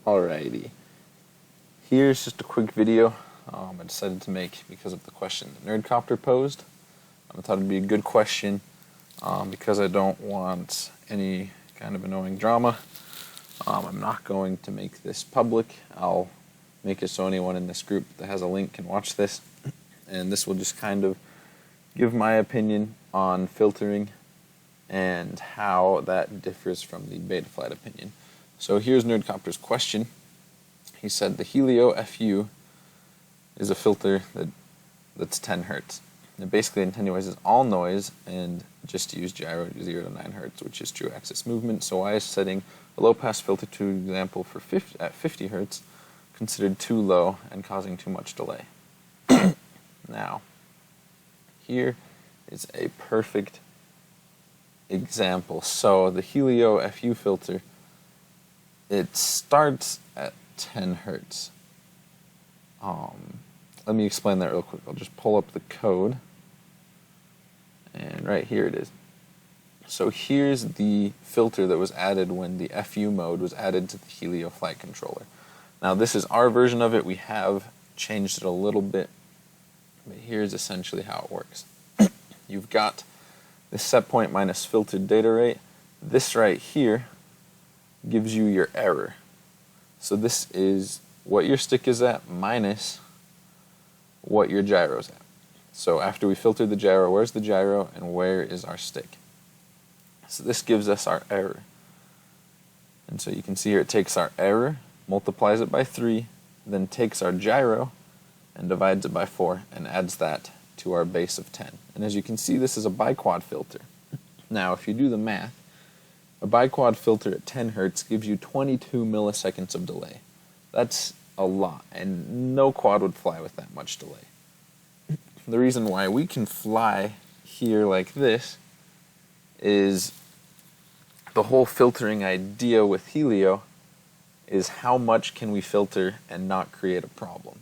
Alrighty, here's just a quick video I decided to make because of the question that Nerdcopter posed. I thought it'd be a good question because I don't want any kind of annoying drama. I'm not going to make this public. I'll make it so anyone in this group that has a link can watch this, and this will just kind of give my opinion on filtering and how that differs from the Betaflight opinion. So here's Nerdcopter's question. He said the Helio FU is a filter that's 10 hertz. It basically attenuates all noise and just use gyro 0 to 9 hertz, which is true axis movement. So why is setting a low-pass filter, to example, for 50 hertz considered too low and causing too much delay? Now, here is a perfect example. So the Helio FU filter, it starts at 10 hertz. Let me explain that real quick. I'll just pull up the code, and right here it is. So here's the filter that was added when the FU mode was added to the Helio flight controller. Now this is our version of it. We have changed it a little bit, but here's essentially how it works. You've got the set point minus filtered data rate. This right here gives you your error. So this is what your stick is at minus what your gyro's at. So after we filtered the gyro, where's the gyro and where is our stick? So this gives us our error. And so you can see here it takes our error, multiplies it by 3, then takes our gyro and divides it by 4 and adds that to our base of 10. And as you can see, this is a biquad filter. Now if you do the math, a biquad filter at 10 hertz gives you 22 milliseconds of delay. That's a lot, and no quad would fly with that much delay. The reason why we can fly here like this is the whole filtering idea with Helio is how much can we filter and not create a problem.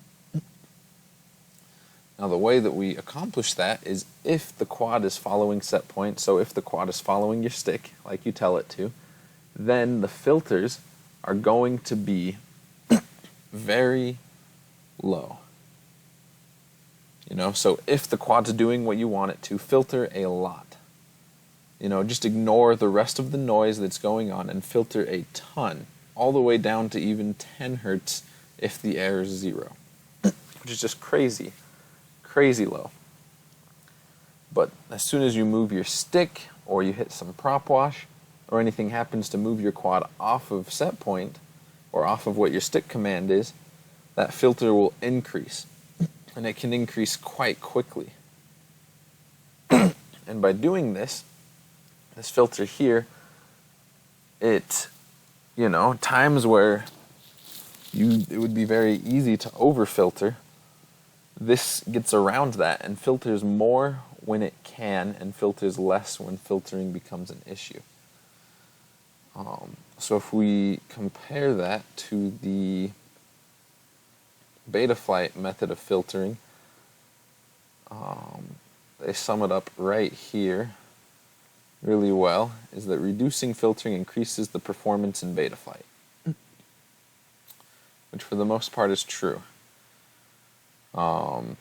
Now the way that we accomplish that is if the quad is following set point, so if the quad is following your stick like you tell it to, then the filters are going to be very low. You know, so if the quad's doing what you want it to, filter a lot. You know, just ignore the rest of the noise that's going on and filter a ton, all the way down to even 10 hertz if the error is 0, which is just crazy low. But as soon as you move your stick or you hit some prop wash or anything happens to move your quad off of set point or off of what your stick command is, that filter will increase, and it can increase quite quickly. And by doing this filter here, it, you know, times where it would be very easy to overfilter, this gets around that and filters more when it can and filters less when filtering becomes an issue. So if we compare that to the Betaflight method of filtering, they sum it up right here really well, is that reducing filtering increases the performance in Betaflight, which for the most part is true. And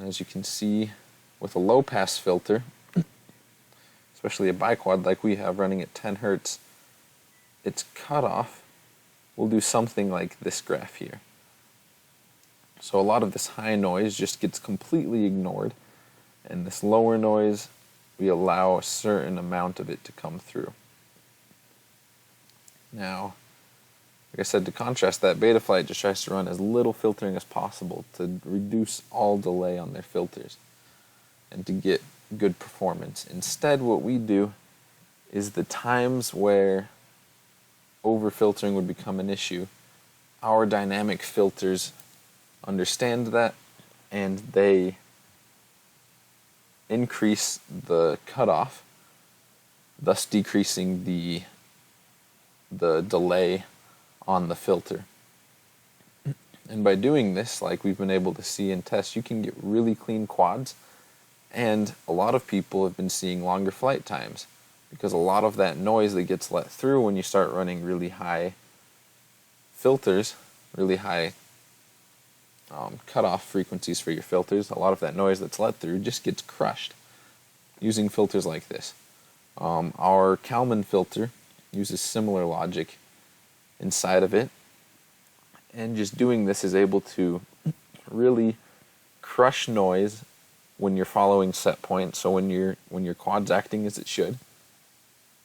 as you can see, with a low-pass filter, especially a biquad like we have running at 10 hertz, its cutoff will do something like this graph here. So a lot of this high noise just gets completely ignored, and this lower noise, we allow a certain amount of it to come through. Now, like I said, to contrast that, Betaflight just tries to run as little filtering as possible to reduce all delay on their filters and to get good performance. Instead, what we do is the times where overfiltering would become an issue, our dynamic filters understand that and they increase the cutoff, thus decreasing the delay on the filter. And by doing this, like we've been able to see in tests, you can get really clean quads, and a lot of people have been seeing longer flight times because a lot of that noise that gets let through when you start running really high filters, really high cutoff frequencies for your filters, a lot of that noise that's let through just gets crushed using filters like this. Our Kalman filter uses similar logic inside of it, and just doing this is able to really crush noise when you're following set point. So when your quad's acting as it should,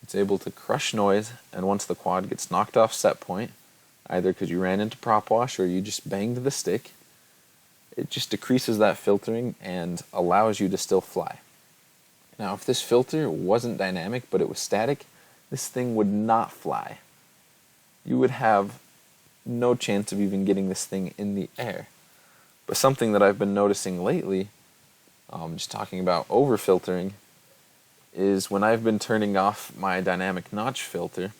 it's able to crush noise, and once the quad gets knocked off set point, either because you ran into prop wash or you just banged the stick, it just decreases that filtering and allows you to still fly. Now, if this filter wasn't dynamic but it was static, this thing would not fly. You would have no chance of even getting this thing in the air. But something that I've been noticing lately, just talking about over-filtering, is when I've been turning off my dynamic notch filter,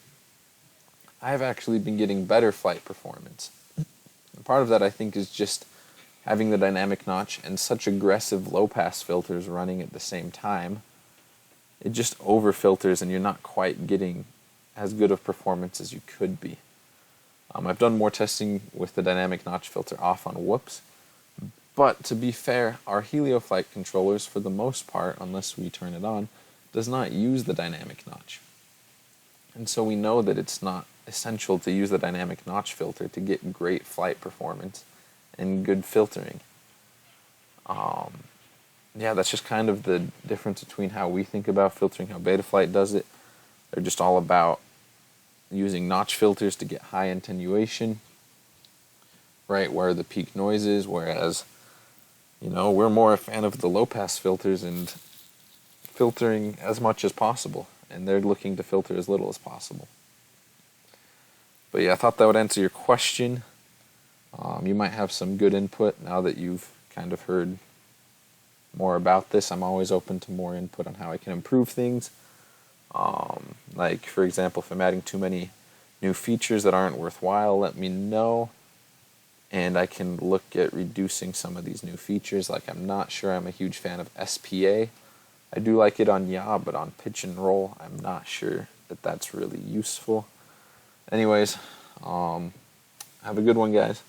I've actually been getting better flight performance. And part of that, I think, is just having the dynamic notch and such aggressive low-pass filters running at the same time. It just over-filters and you're not quite getting as good of performance as you could be. I've done more testing with the dynamic notch filter off on whoops, but to be fair, our HelioFlight controllers, for the most part, unless we turn it on, does not use the dynamic notch. And so we know that it's not essential to use the dynamic notch filter to get great flight performance and good filtering. Yeah, that's just kind of the difference between how we think about filtering, how Betaflight does it. They're just all about using notch filters to get high attenuation, right where the peak noise is, whereas, we're more a fan of the low-pass filters and filtering as much as possible, and they're looking to filter as little as possible. But yeah, I thought that would answer your question. You might have some good input now that you've kind of heard more about this. I'm always open to more input on how I can improve things. Like, for example, if I'm adding too many new features that aren't worthwhile, let me know, and I can look at reducing some of these new features. Like, I'm not sure I'm a huge fan of SPA. I do like it on yaw, but on pitch and roll, I'm not sure that that's really useful. Anyways, have a good one, guys.